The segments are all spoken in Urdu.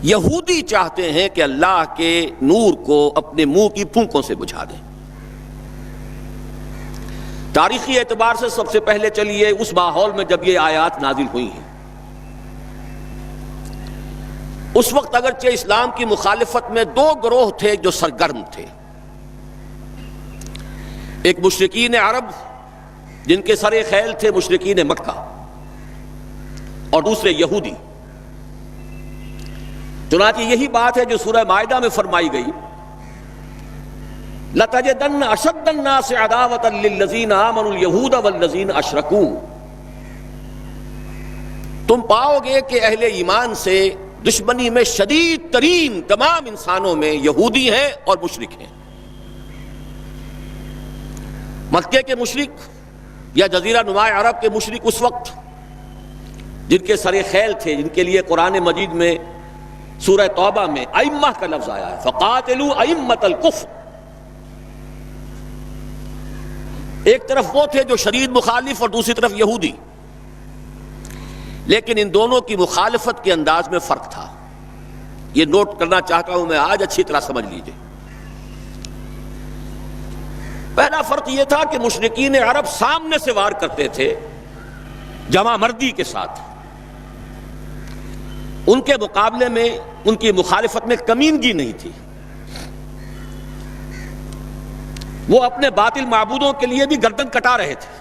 یہودی چاہتے ہیں کہ اللہ کے نور کو اپنے منہ کی پھونکوں سے بجھا دیں۔ تاریخی اعتبار سے سب سے پہلے چلیے اس ماحول میں جب یہ آیات نازل ہوئی ہیں، اس وقت اگرچہ اسلام کی مخالفت میں دو گروہ تھے جو سرگرم تھے، ایک مشرکین عرب جن کے سر خیل تھے مشرکین مکہ، اور دوسرے یہودی۔ چنانچہ یہی بات ہے جو سورہ مائدہ میں فرمائی گئی، لَتَجِدَنَّ أَشَدَّ النَّاسِ عَدَاوَةً لِلَّذِينَ آمَنُوا الْيَهُودَ وَالَّذِينَ أَشْرَكُوا، تم پاؤ گے کہ اہل ایمان سے دشمنی میں شدید ترین تمام انسانوں میں یہودی ہیں اور مشرک ہیں۔ مکے کے مشرک یا جزیرہ نما عرب کے مشرک اس وقت جن کے سر خیل تھے، جن کے لیے قرآن مجید میں سورہ توبہ میں ائمہ کا لفظ آیا ہے، فقاتلوا ائمۃ الکفر، ایک طرف وہ تھے جو شدید مخالف اور دوسری طرف یہودی، لیکن ان دونوں کی مخالفت کے انداز میں فرق تھا۔ یہ نوٹ کرنا چاہتا ہوں میں آج، اچھی طرح سمجھ لیجئے۔ پہلا فرق یہ تھا کہ مشرکین عرب سامنے سے وار کرتے تھے جمع مردی کے ساتھ، ان کے مقابلے میں ان کی مخالفت میں کمینگی نہیں تھی۔ وہ اپنے باطل معبودوں کے لیے بھی گردن کٹا رہے تھے۔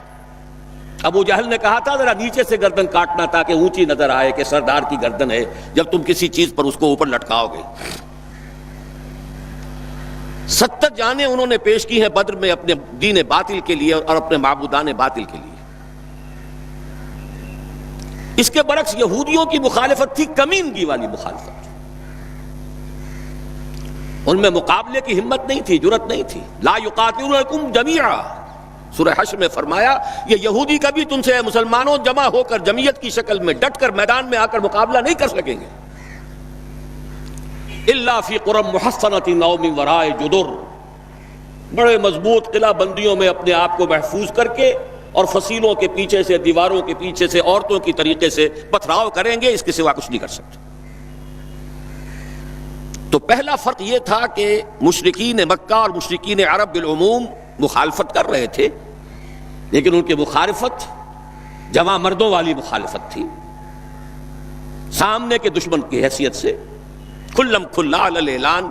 ابو جہل نے کہا تھا ذرا نیچے سے گردن کاٹنا تاکہ اونچی نظر آئے کہ سردار کی گردن ہے، جب تم کسی چیز پر اس کو اوپر لٹکاؤ گے۔ 70 جانیں انہوں نے پیش کی ہیں بدر میں اپنے دین باطل کے لیے اور اپنے معبودان باطل کے لیے۔ اس کے برعکس یہودیوں کی مخالفت تھی کمینگی والی مخالفت، ان میں مقابلے کی ہمت نہیں تھی، جرأت نہیں تھی۔ لا یقاتلونکم جمیعا، سورہ حشر میں فرمایا یہ یہودی کبھی تم سے مسلمانوں جمع ہو کر جمعیت کی شکل میں ڈٹ کر میدان میں آ کر مقابلہ نہیں کر سکیں گے، الا فی قرى محصنۃ او من وراء جدر، بڑے مضبوط قلعہ بندیوں میں اپنے آپ کو محفوظ کر کے اور فصیلوں کے پیچھے سے، دیواروں کے پیچھے سے، عورتوں کی طریقے سے پتھراؤ کریں گے، اس کے سوا کچھ نہیں کر سکتے۔ تو پہلا فرق یہ تھا کہ مشرکین مکہ اور مشرکین عرب بالعموم مخالفت کر رہے تھے، لیکن ان کی مخالفت جمع مردوں والی مخالفت تھی، سامنے کے دشمن کی حیثیت سے کھلم کھلا علی الاعلان،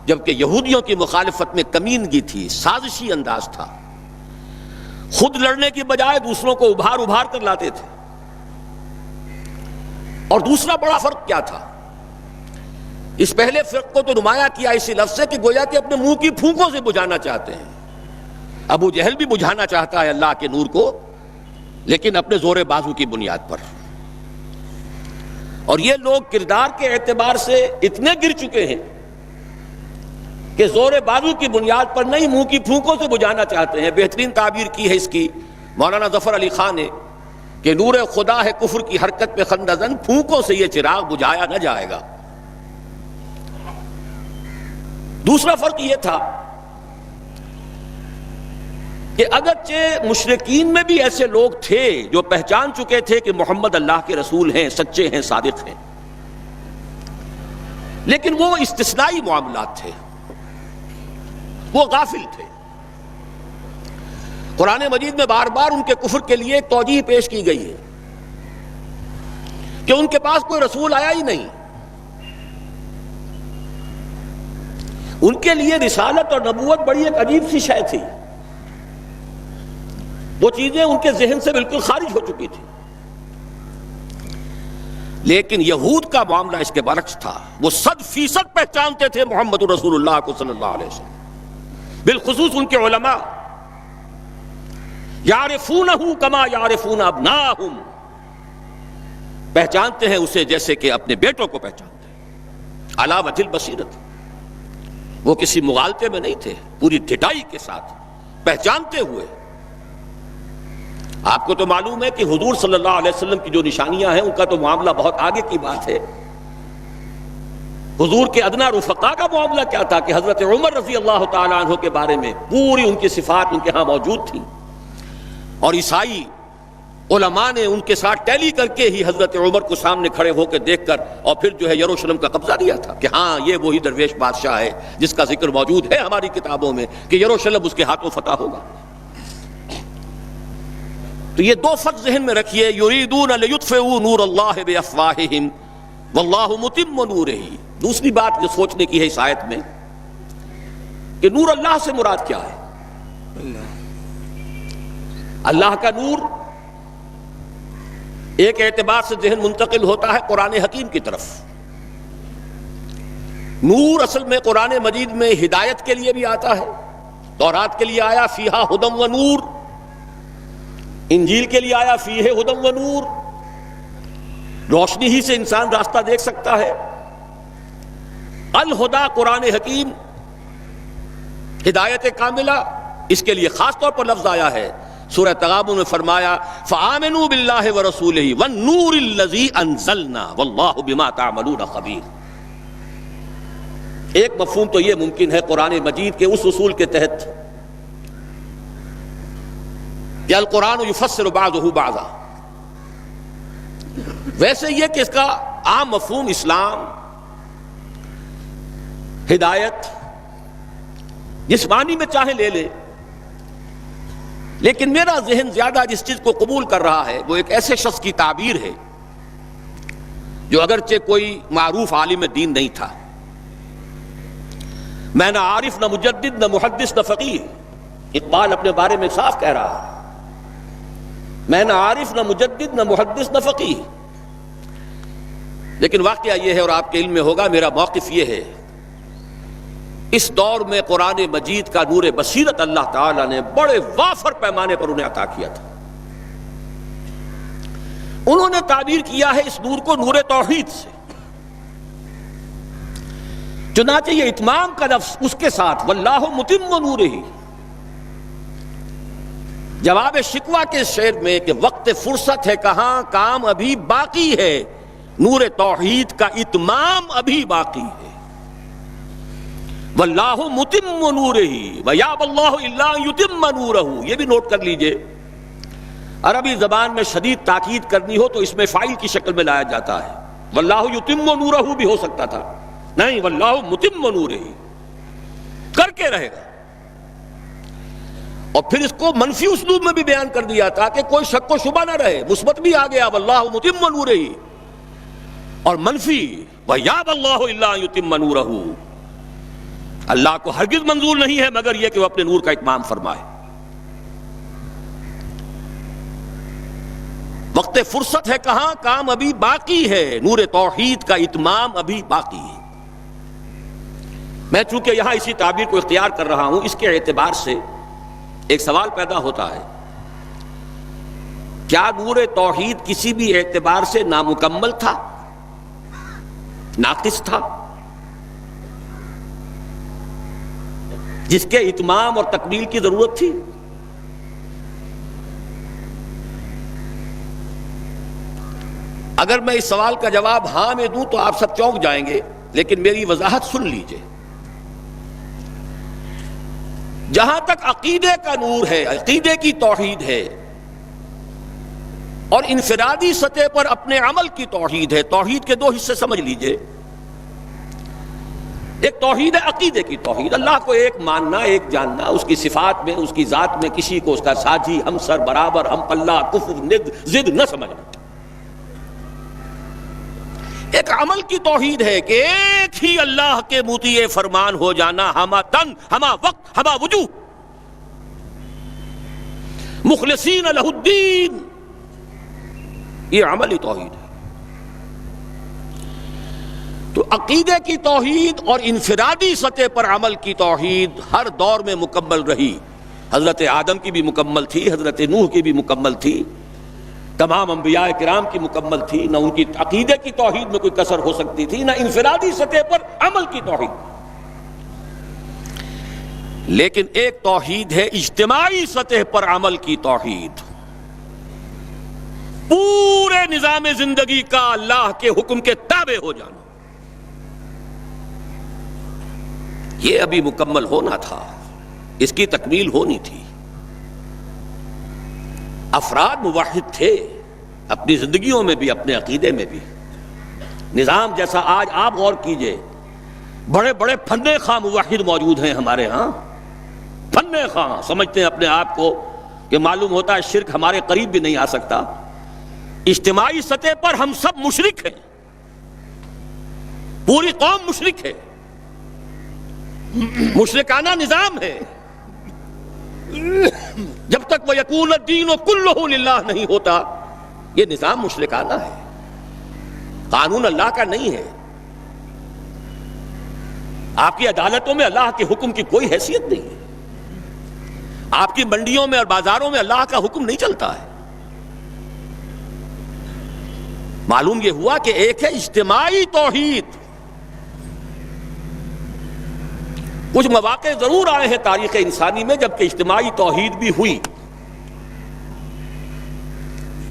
جبکہ یہودیوں کی مخالفت میں کمینگی تھی، سازشی انداز تھا، خود لڑنے کی بجائے دوسروں کو ابھار ابھار کر لاتے تھے۔ اور دوسرا بڑا فرق کیا تھا؟ اس پہلے فرق کو تو نمایاں کیا اسی لفظ سے کہ گویا کہ اپنے منہ کی پھونکوں سے بجھانا چاہتے ہیں۔ ابو جہل بھی بجھانا چاہتا ہے اللہ کے نور کو، لیکن اپنے زور بازو کی بنیاد پر۔ اور یہ لوگ کردار کے اعتبار سے اتنے گر چکے ہیں کہ زور بازو کی بنیاد پر نہیں، منہ کی پھونکوں سے بجھانا چاہتے ہیں۔ بہترین تعبیر کی ہے اس کی مولانا ظفر علی خان نے کہ نور خدا ہے کفر کی حرکت پہ خندہ زن، پھونکوں سے یہ چراغ بجھایا نہ جائے گا۔ دوسرا فرق یہ تھا کہ اگرچہ مشرکین میں بھی ایسے لوگ تھے جو پہچان چکے تھے کہ محمد اللہ کے رسول ہیں، سچے ہیں، صادق ہیں، لیکن وہ استثنائی معاملات تھے، وہ غافل تھے۔ قرآن مجید میں بار بار ان کے کفر کے لیے ایک توجیہ پیش کی گئی ہے کہ ان کے پاس کوئی رسول آیا ہی نہیں، ان کے لیے رسالت اور نبوت بڑی ایک عجیب سی شے تھی، وہ چیزیں ان کے ذہن سے بالکل خارج ہو چکی تھی۔ لیکن یہود کا معاملہ اس کے برعکس تھا، وہ 100% پہچانتے تھے محمد رسول اللہ کو صلی اللہ علیہ وسلم، بالخصوص ان کے علماء، یعرفونہ کما یعرفون ابناءہم، پہچانتے ہیں اسے جیسے کہ اپنے بیٹوں کو پہچانتے ہیں، علی وجہ البصیرۃ، وہ کسی مغالطے میں نہیں تھے، پوری ڈٹائی کے ساتھ پہچانتے ہوئے۔ آپ کو تو معلوم ہے کہ حضور صلی اللہ علیہ وسلم کی جو نشانیاں ہیں ان کا تو معاملہ بہت آگے کی بات ہے۔ حضور کے ادنا رفقا کا معاملہ کیا تھا کہ حضرت عمر رضی اللہ تعالیٰ عنہ کے بارے میں پوری ان کی صفات ان کے ہاں موجود تھی، اور عیسائی علماء نے ان کے ساتھ ٹیلی کر کے ہی حضرت عمر کو سامنے کھڑے ہو کے دیکھ کر اور پھر جو ہے یروشلم کا قبضہ لیا تھا کہ ہاں یہ وہی درویش بادشاہ ہے جس کا ذکر موجود ہے ہماری کتابوں میں کہ یروشلم اس کے ہاتھوں فتح ہوگا۔ تو یہ دو فرق ذہن میں رکھیے، یریدون لیطفئوا نور اللہ بافواہہم واللہ متم نورہ۔ دوسری بات جو سوچنے کی ہے اس آیت میں کہ نور اللہ سے مراد کیا ہے؟ اللہ کا نور ایک اعتبار سے ذہن منتقل ہوتا ہے قرآن حکیم کی طرف۔ نور اصل میں قرآن مجید میں ہدایت کے لیے بھی آتا ہے، تورات کے لیے آیا فیہا ہدی و نور، انجیل کے لیے آیا فیہ ہدی و نور، روشنی ہی سے انسان راستہ دیکھ سکتا ہے۔ الہدا قرآن حکیم، ہدایت کاملہ، اس کے لیے خاص طور پر لفظ آیا ہے۔ سورہ تغابن میں فرمایا فآمنوا باللہ ورسولہ والنور الذی انزلنا واللہ بما تعملون خبیر۔ ایک مفہوم تو یہ ممکن ہے قرآن مجید کے اس اصول کے تحت کہ القرآن یفسر بعضہ بعضا، ویسے یہ کہ اس کا عام مفہوم اسلام، ہدایت، جس معنی میں چاہے لے لے، لیکن میرا ذہن زیادہ جس چیز کو قبول کر رہا ہے وہ ایک ایسے شخص کی تعبیر ہے جو اگرچہ کوئی معروف عالم دین نہیں تھا، میں نہ عارف نہ مجدد نہ محدث نہ فقیہ، اقبال اپنے بارے میں صاف کہہ رہا ہے، میں نہ عارف نہ مجدد نہ محدث نہ فقیہ، لیکن واقعہ یہ ہے اور آپ کے علم میں ہوگا، میرا موقف یہ ہے اس دور میں قرآن مجید کا نور بصیرت اللہ تعالیٰ نے بڑے وافر پیمانے پر انہیں عطا کیا تھا۔ انہوں نے تعبیر کیا ہے اس نور کو نور توحید سے، چنانچہ یہ اتمام کا لفظ اس کے ساتھ واللہ متم نورہ، جواب شکوہ کے شعر میں کہ وقت فرصت ہے کہاں، کام ابھی باقی ہے، نور توحید کا اتمام ابھی باقی ہے۔ واللہ متم نورہ ویابی اللہ الا ان یتم نورہ، یہ بھی نوٹ کر لیجئے، عربی زبان میں شدید تاکید کرنی ہو تو اس میں فاعل کی شکل میں لایا جاتا ہے، واللہ یتم نورہ بھی ہو سکتا تھا، نہیں واللہ متم نورہ کر کے رہے گا۔ اور پھر اس کو منفی اسلوب میں بھی بیان کر دیا تھا کہ کوئی شک و شبہ نہ رہے، مثبت بھی آ گیا واللہ متم نورہ، اور منفی ویابی اللہ الا ان یتم نورہ، اللہ کو ہرگز منظور نہیں ہے مگر یہ کہ وہ اپنے نور کا اتمام فرمائے۔ وقت فرصت ہے کہاں، کام ابھی باقی ہے، نور توحید کا اتمام ابھی باقی ہے۔ میں چونکہ یہاں اسی تعبیر کو اختیار کر رہا ہوں، اس کے اعتبار سے ایک سوال پیدا ہوتا ہے، کیا نور توحید کسی بھی اعتبار سے نامکمل تھا، ناقص تھا، جس کے اتمام اور تکمیل کی ضرورت تھی؟ اگر میں اس سوال کا جواب ہاں میں دوں تو آپ سب چونک جائیں گے، لیکن میری وضاحت سن لیجئے۔ جہاں تک عقیدے کا نور ہے، عقیدے کی توحید ہے، اور انفرادی سطح پر اپنے عمل کی توحید ہے، توحید کے دو حصے سمجھ لیجئے۔ ایک توحید ہے عقیدے کی توحید، اللہ کو ایک ماننا، ایک جاننا، اس کی صفات میں، اس کی ذات میں کسی کو اس کا ساجی، ہمسر، برابر، ہم پلہ، کفر، ند، ضد نہ سمجھنا۔ ایک عمل کی توحید ہے کہ ایک ہی اللہ کے مطیع فرمان ہو جانا، ہما تن، ہما وقت، ہما وجوہ، مخلصین لہ الدین، یہ عملی توحید ہے۔ تو عقیدے کی توحید اور انفرادی سطح پر عمل کی توحید ہر دور میں مکمل رہی، حضرت آدم کی بھی مکمل تھی، حضرت نوح کی بھی مکمل تھی، تمام انبیاء کرام کی مکمل تھی، نہ ان کی عقیدے کی توحید میں کوئی کسر ہو سکتی تھی، نہ انفرادی سطح پر عمل کی توحید۔ لیکن ایک توحید ہے اجتماعی سطح پر عمل کی توحید، پورے نظام زندگی کا اللہ کے حکم کے تابع ہو جانا، یہ ابھی مکمل ہونا تھا، اس کی تکمیل ہونی تھی۔ افراد موحد تھے اپنی زندگیوں میں بھی، اپنے عقیدے میں بھی. نظام جیسا آج آپ غور کیجئے، بڑے بڑے فنے خواہ موحد موجود ہیں ہمارے ہاں، فنے خواہ سمجھتے ہیں اپنے آپ کو کہ معلوم ہوتا ہے شرک ہمارے قریب بھی نہیں آ سکتا. اجتماعی سطح پر ہم سب مشرک ہیں، پوری قوم مشرک ہے، مشرکانہ نظام ہے. جب تک وَيَكُونَ الدِّينُ كُلُّهُ لِلَّهِ نہیں ہوتا یہ نظام مشرکانہ ہے، قانون اللہ کا نہیں ہے. آپ کی عدالتوں میں اللہ کے حکم کی کوئی حیثیت نہیں ہے، آپ کی منڈیوں میں اور بازاروں میں اللہ کا حکم نہیں چلتا ہے. معلوم یہ ہوا کہ ایک ہے اجتماعی توحید. کچھ مواقع ضرور آئے ہیں تاریخ انسانی میں جبکہ اجتماعی توحید بھی ہوئی،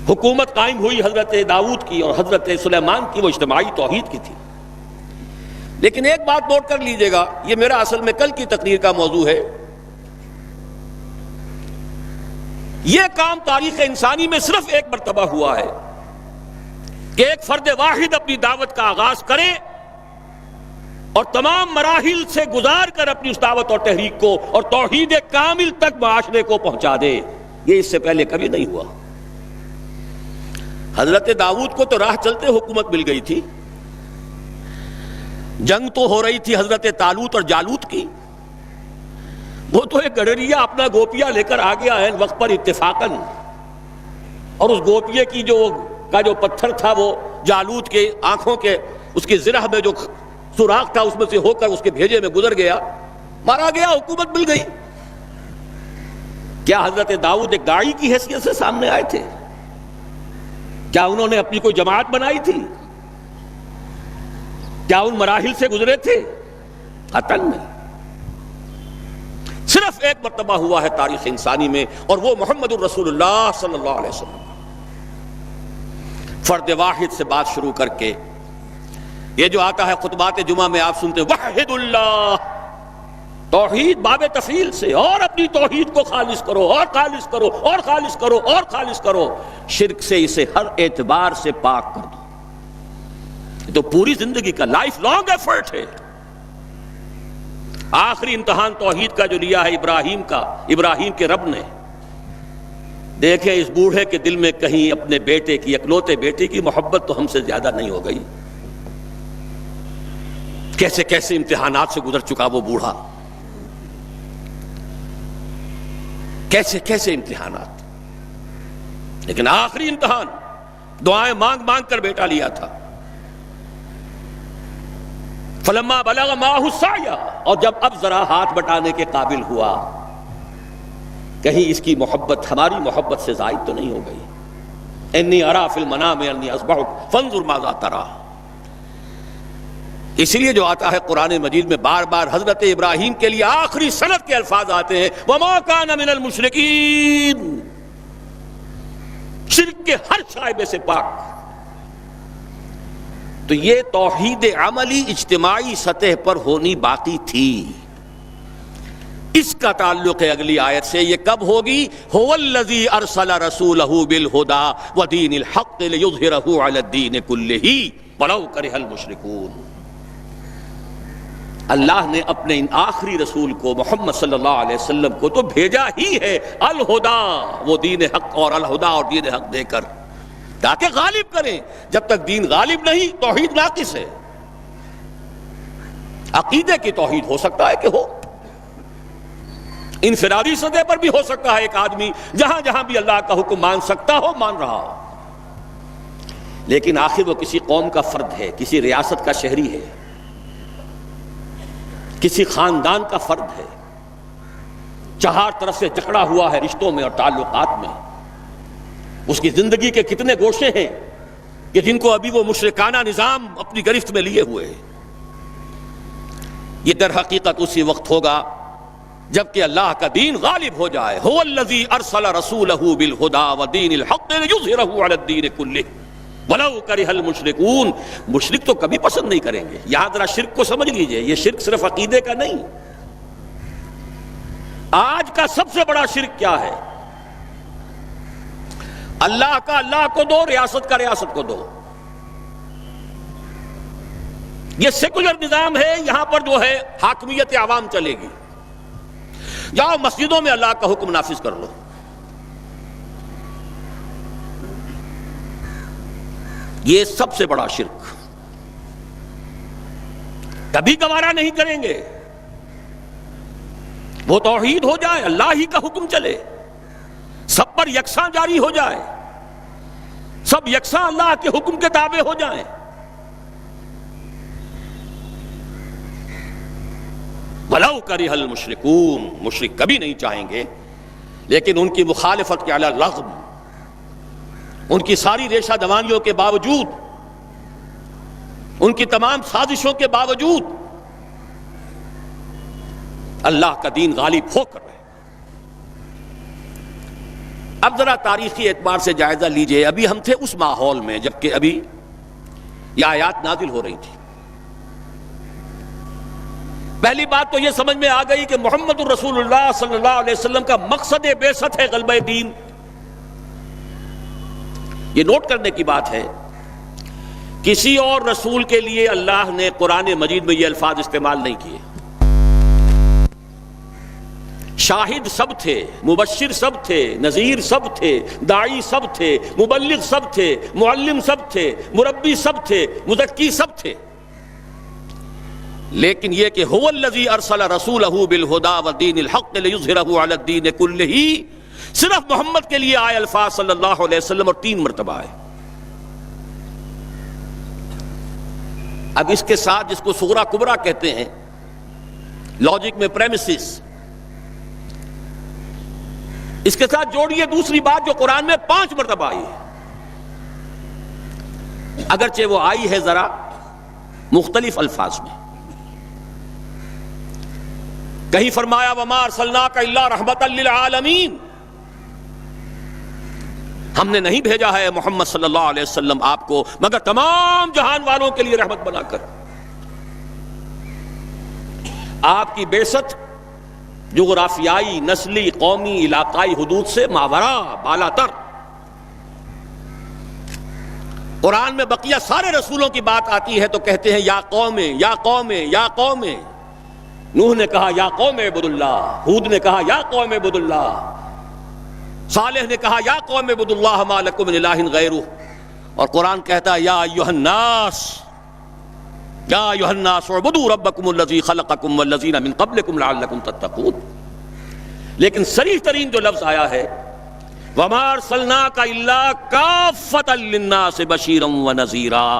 حکومت قائم ہوئی حضرت داؤد کی اور حضرت سلیمان کی، وہ اجتماعی توحید کی تھی. لیکن ایک بات نوٹ کر لیجئے گا، یہ میرا اصل میں کل کی تقریر کا موضوع ہے. یہ کام تاریخ انسانی میں صرف ایک مرتبہ ہوا ہے کہ ایک فرد واحد اپنی دعوت کا آغاز کرے اور تمام مراحل سے گزار کر اپنی اس دعوت اور تحریک کو اور توحید کامل تک معاشرے کو پہنچا دے. یہ اس سے پہلے کبھی نہیں ہوا. حضرت داؤد کو تو راہ چلتے حکومت مل گئی تھی، جنگ تو ہو رہی تھی حضرت طالوت اور جالوت کی. وہ تو ایک گڈریا اپنا گوپیا لے کر آ گیا ہے وقت پر اتفاقاً، اور اس گوپیے کی جو پتھر تھا وہ جالوت کے آنکھوں کے اس کی زرہ میں جو سوراخ تھا اس میں سے ہو کر اس کے بھیجے میں گزر گیا، مارا گیا، حکومت مل گئی. کیا حضرت داؤد ایک داعی کی حیثیت سے سامنے آئے تھے؟ کیا انہوں نے اپنی کوئی جماعت بنائی تھی؟ کیا ان مراحل سے گزرے تھے؟ قطعاً نہیں. صرف ایک مرتبہ ہوا ہے تاریخ انسانی میں، اور وہ محمد الرسول اللہ صلی اللہ علیہ وسلم. فرد واحد سے بات شروع کر کے یہ جو آتا ہے خطبات جمعہ میں آپ سنتے وحد اللہ، توحید باب تفعیل سے، اور اپنی توحید کو خالص کرو اور خالص کرو اور خالص کرو اور خالص کرو، شرک سے اسے ہر اعتبار سے پاک کر دو. یہ تو پوری زندگی کا لائف لانگ ایفرٹ ہے. آخری امتحان توحید کا جو لیا ہے ابراہیم کے رب نے. دیکھیں اس بوڑھے کے دل میں کہیں اپنے بیٹے کی، اکلوتے بیٹے کی محبت تو ہم سے زیادہ نہیں ہو گئی. کیسے کیسے امتحانات سے گزر چکا وہ بوڑھا، کیسے کیسے امتحانات. لیکن آخری امتحان دعائیں مانگ مانگ کر بیٹا لیا تھا. فلما بلغ معه السعی، اور جب اب ذرا ہاتھ بٹانے کے قابل ہوا، کہیں اس کی محبت ہماری محبت سے زائد تو نہیں ہو گئی. انی ارا فی المنام انی اصبحک فانظر ماذا تری. اس لیے جو آتا ہے قرآن مجید میں بار بار حضرت ابراہیم کے لیے آخری سند کے الفاظ آتے ہیں وما کان من المشرکین، شرک کے ہر شائبے سے پاک. تو یہ توحید عملی اجتماعی سطح پر ہونی باقی تھی. اس کا تعلق ہے اگلی آیت سے. یہ کب ہوگی؟ هو الذی ارسل رسولہ بالہدی ودین الحق لیظہرہ علی الدین کلہ ولو کرہ المشرکون. اللہ نے اپنے ان آخری رسول کو محمد صلی اللہ علیہ وسلم کو تو بھیجا ہی ہے الہدا، وہ دین حق اور الہدا اور دین حق دے کر، تاکہ غالب کریں. جب تک دین غالب نہیں توحید ناقص ہے. عقیدے کی توحید ہو سکتا ہے کہ ہو، انفرادی سطح پر بھی ہو سکتا ہے، ایک آدمی جہاں جہاں بھی اللہ کا حکم مان سکتا ہو مان رہا ہو، لیکن آخر وہ کسی قوم کا فرد ہے، کسی ریاست کا شہری ہے، کسی خاندان کا فرد ہے، چہار طرف سے جکڑا ہوا ہے رشتوں میں اور تعلقات میں. اس کی زندگی کے کتنے گوشے ہیں کہ جن کو ابھی وہ مشرکانہ نظام اپنی گرفت میں لیے ہوئے. یہ در حقیقت اسی وقت ہوگا جبکہ اللہ کا دین غالب ہو جائے. هو الذی ارسل رسولہ بالہدی ودین الحق لیظہرہ علی الدین کلہ ولو کرہ المشرکون. مشرک تو کبھی پسند نہیں کریں گے. یہاں ذرا شرک کو سمجھ لیجئے، یہ شرک صرف عقیدے کا نہیں. آج کا سب سے بڑا شرک کیا ہے؟ اللہ کا اللہ کو دو، ریاست کا ریاست کو دو۔ یہ سیکولر نظام ہے، یہاں پر جو ہے حاکمیت عوام چلے گی۔ جاؤ مسجدوں میں اللہ کا حکم نافذ کر لو۔ یہ سب سے بڑا شرک، کبھی گوارا نہیں کریں گے۔ وہ توحید ہو جائے، اللہ ہی کا حکم چلے، سب پر یکساں جاری ہو جائے، سب یکساں اللہ کے حکم کے تابع ہو جائیں۔ وَلَوْ كَرِهَ الْمُشْرِكُونَ، مشرک کبھی نہیں چاہیں گے، لیکن ان کی مخالفت کے علی الرغم، ان کی ساری ریشہ دوانیوں کے باوجود، ان کی تمام سازشوں کے باوجود اللہ کا دین غالب ہو کر رہے۔ اب ذرا تاریخی اعتبار سے جائزہ لیجئے، ابھی ہم تھے اس ماحول میں جبکہ ابھی یہ آیات نازل ہو رہی تھی۔ پہلی بات تو یہ سمجھ میں آ گئی کہ محمد الرسول اللہ صلی اللہ علیہ وسلم کا مقصد بعثت ہے غلبہ دین۔ یہ نوٹ کرنے کی بات ہے، کسی اور رسول کے لیے اللہ نے قرآن مجید میں یہ الفاظ استعمال نہیں کیے۔ شاہد سب تھے، مبشر سب تھے، نذیر سب تھے، داعی سب تھے، مبلغ سب تھے، معلم سب تھے، مربی سب تھے، مزکی سب تھے، لیکن یہ کہ هو الذی ارسل رسولہ بالہدی ودین الحق لیظہرہ علی الدین کلہ، صرف محمد کے لیے آئے الفاظ صلی اللہ علیہ وسلم، اور 3 مرتبہ آئے۔ اب اس کے ساتھ جس کو صغرا کبرا کہتے ہیں لاجک میں پریمیسز، اس کے ساتھ جوڑیے دوسری بات جو قرآن میں 5 مرتبہ آئی ہے، اگرچہ وہ آئی ہے ذرا مختلف الفاظ میں۔ کہیں فرمایا وَمَا أَرْسَلْنَاكَ إِلَّا رَحْمَةً لِلْعَالَمِينَ، ہم نے نہیں بھیجا ہے محمد صلی اللہ علیہ وسلم آپ کو مگر تمام جہان والوں کے لیے رحمت بنا کر۔ آپ کی بعثت جغرافیائی، نسلی، قومی، علاقائی حدود سے ماورا، بالا تر۔ قرآن میں بقیہ سارے رسولوں کی بات آتی ہے تو کہتے ہیں یا قوم، یا قوم، یا قوم۔ نوح نے کہا یا قوم اعبدوا اللہ، ہود نے کہا یا قوم اعبدوا اللہ، صالح نے کہا یا قوم اعبدوا اللہ ما لکم من الہ غیرہ، اور قرآن کہتا ہے یا ایھا الناس، یا ایھا الناس اعبدوا ربکم الذی خلقکم والذین من قبلکم لعلکم تتقون۔ لیکن صریح ترین جو لفظ آیا ہے وما ارسلناک الا کافۃ للناس بشیرا ونذیرا،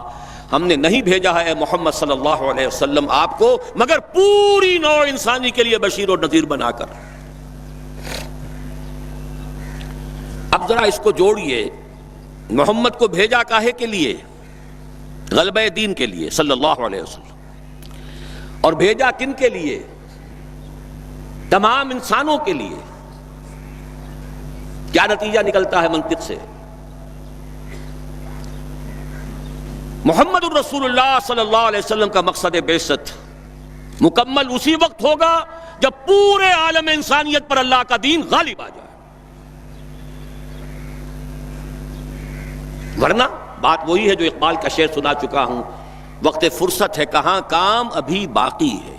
ہم نے نہیں بھیجا ہے محمد صلی اللہ علیہ وسلم آپ کو مگر پوری نوع انسانی کے لیے بشیر اور نذیر بنا کر۔ اب ذرا اس کو جوڑیے، محمد کو بھیجا کاہے کے لیے؟ غلبہ دین کے لیے صلی اللہ علیہ وسلم، اور بھیجا کن کے لیے؟ تمام انسانوں کے لیے۔ کیا نتیجہ نکلتا ہے منطق سے؟ محمد الرسول اللہ صلی اللہ علیہ وسلم کا مقصد بعثت مکمل اسی وقت ہوگا جب پورے عالم انسانیت پر اللہ کا دین غالب آ جائے، ورنہ بات وہی ہے جو اقبال کا شعر سنا چکا ہوں، وقت فرصت ہے کہاں کام ابھی باقی ہے،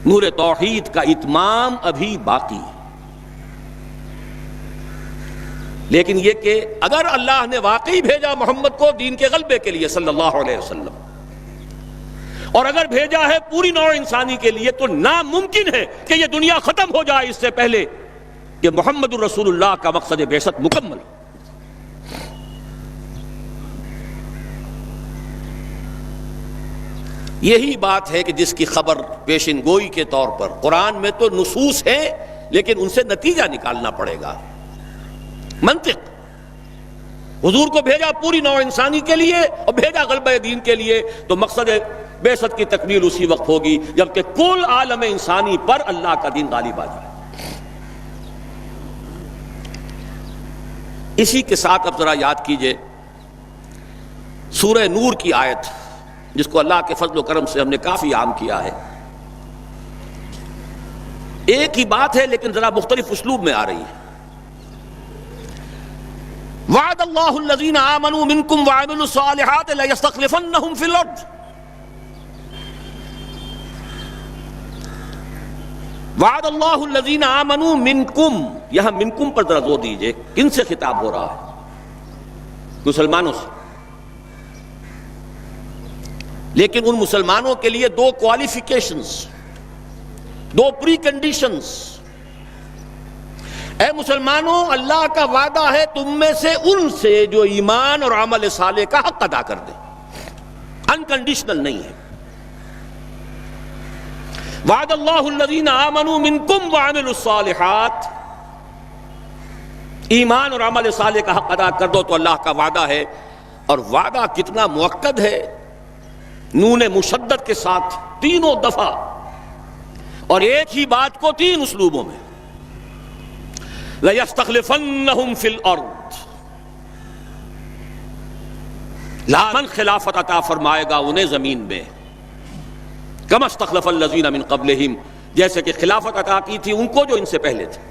نور توحید کا اتمام ابھی باقی ہے۔ لیکن یہ کہ اگر اللہ نے واقعی بھیجا محمد کو دین کے غلبے کے لیے صلی اللہ علیہ وسلم، اور اگر بھیجا ہے پوری نوع انسانی کے لیے، تو ناممکن ہے کہ یہ دنیا ختم ہو جائے اس سے پہلے کہ محمد الرسول اللہ کا مقصد بعثت مکمل ہو۔ یہی بات ہے کہ جس کی خبر پیشن گوئی کے طور پر قرآن میں تو نصوص ہیں، لیکن ان سے نتیجہ نکالنا پڑے گا، منطق۔ حضور کو بھیجا پوری نوع انسانی کے لیے اور بھیجا غلبہ دین کے لیے، تو مقصد بعثت کی تکمیل اسی وقت ہوگی جبکہ کل عالم انسانی پر اللہ کا دین غالب آ جائے۔ اسی کے ساتھ اب ذرا یاد کیجئے سورہ نور کی آیت، جس کو اللہ کے فضل و کرم سے ہم نے کافی عام کیا ہے۔ ایک ہی بات ہے لیکن ذرا مختلف اسلوب میں آ رہی ہے۔ وعد اللہ الذین آمنوا منکم وعملوا الصالحات لیستخلفنہم فی الارض. وعد اللہ الذین آمنوا منکم، یہاں منکم پر ذرا زور دیجئے، کن سے خطاب ہو رہا ہے؟ مسلمانوں سے. لیکن ان مسلمانوں کے لیے دو کوالیفیکیشنز، دو پری کنڈیشنز. اے مسلمانوں، اللہ کا وعدہ ہے تم میں سے ان سے جو ایمان اور عمل صالح کا حق ادا کر دے، انکنڈیشنل نہیں ہے. وعد اللہ الذین آمنوا منکم وعملوا الصالحات، ایمان اور عمل صالح کا حق ادا کر دو تو اللہ کا وعدہ ہے. اور وعدہ کتنا مؤکد ہے، نون مشدد کے ساتھ تینوں دفعہ، اور ایک ہی بات کو تین اسلوبوں میں. لَيَسْتَخْلِفَنَّهُمْ فِي الْأَرْضِ، لامن خلافت عطا فرمائے گا انہیں زمین میں. كَمَا اسْتَخْلَفَ الَّذِينَ مِن قَبْلِهِمْ، جیسے کہ خلافت عطا کی تھی ان کو جو ان سے پہلے تھے.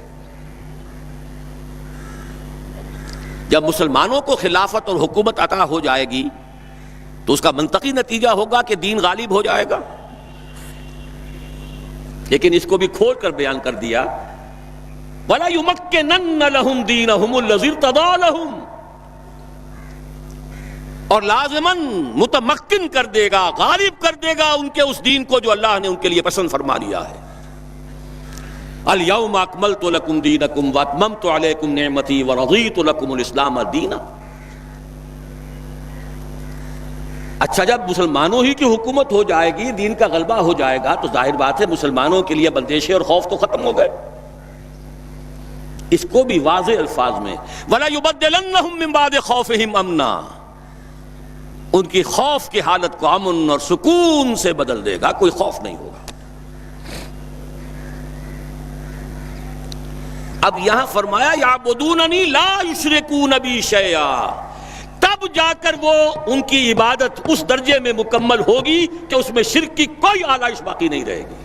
جب مسلمانوں کو خلافت اور حکومت عطا ہو جائے گی تو اس کا منطقی نتیجہ ہوگا کہ دین غالب ہو جائے گا. لیکن اس کو بھی کھول کر بیان کر دیا، وَلَا يُمَكِّنَنَّ لَهُمْ دِينَهُمُ الَّذِي ارْتَضَىٰ لَهُمْ، اور لازماً متمکن کر دے گا، غالب کر دے گا ان کے اس دین کو جو اللہ نے ان کے لیے پسند فرما لیا ہے. الْيَوْمَ أَكْمَلْتُ لَكُمْ دِينَكُمْ وَأَتْمَمْتُ عَلَيْكُمْ نِعْمَتِي وَرَضِيتُ لَكُمُ الْإِسْلَامَ دِينًا. اچھا، جب مسلمانوں ہی کی حکومت ہو جائے گی، دین کا غلبہ ہو جائے گا، تو ظاہر بات ہے مسلمانوں کے لیے بندشیں اور خوف تو ختم ہو گئے. اس کو بھی واضح الفاظ میں وَلَا يُبَدِّلَنَّهُم مِّن بَعْدِ خَوْفِهِمْ أَمْنًا، ان کی خوف کی حالت کو امن اور سکون سے بدل دے گا، کوئی خوف نہیں ہوگا. اب یہاں فرمایا یعبدوننی لا یشرکون بی شیئا، تب جا کر وہ ان کی عبادت اس درجے میں مکمل ہوگی کہ اس میں شرک کی کوئی آلائش باقی نہیں رہے گی.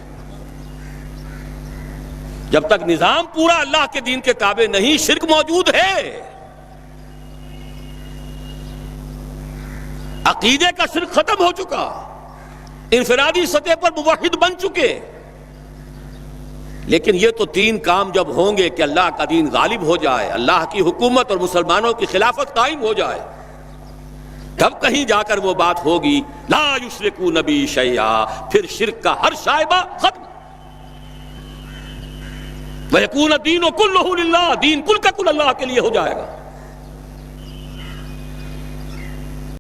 جب تک نظام پورا اللہ کے دین کے تابع نہیں، شرک موجود ہے. عقیدے کا شرک ختم ہو چکا، انفرادی سطح پر موحد بن چکے. لیکن یہ تو تین کام جب ہوں گے کہ اللہ کا دین غالب ہو جائے، اللہ کی حکومت اور مسلمانوں کی خلافت قائم ہو جائے، تب کہیں جا کر وہ بات ہوگی لا یشرکون بی شیئا، پھر شرک کا ہر شائبہ ختم. وَيَكُونَ الدِّينُ كُلُّهُ لِلَّهِ، دین کل کا کل اللہ کے لیے ہو جائے گا.